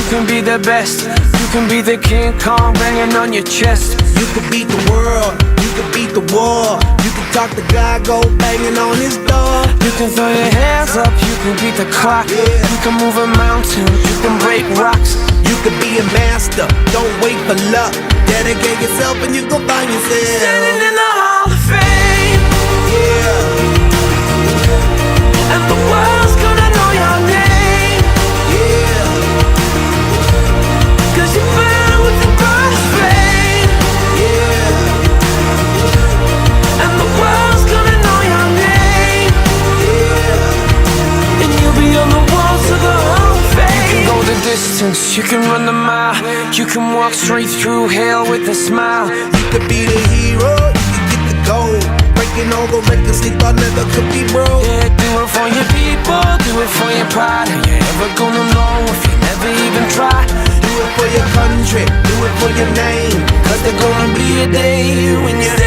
can be the best. You can be the King Kong banging on your chest. You could beat the world, you could beat the war. You can talk to God, go banging on his door. You can throw your hands up, you can beat the clock. You can move a mountain, you can break rocks. You could be a master, don't wait for luck. Dedicate yourself and you gon' find yourself Standing in the Hall of Fame. Yeah, And the world's gonna know your name. yeah, 'Cause you burn with the brightest flame. yeah, And the world's gonna know your name. yeah. And you'll be on the walls of the Hall of Fame. You can go the distance, you can run the mile. You can walk straight through hell with a smile. You could be the hero, you could get the gold. Breaking all the records they thought never could be broke. Yeah, do it for your people, do it for your pride. Are you ever gonna know if you never even try? Do it for your country, do it for your name. 'Cause there's gonna be a day when you're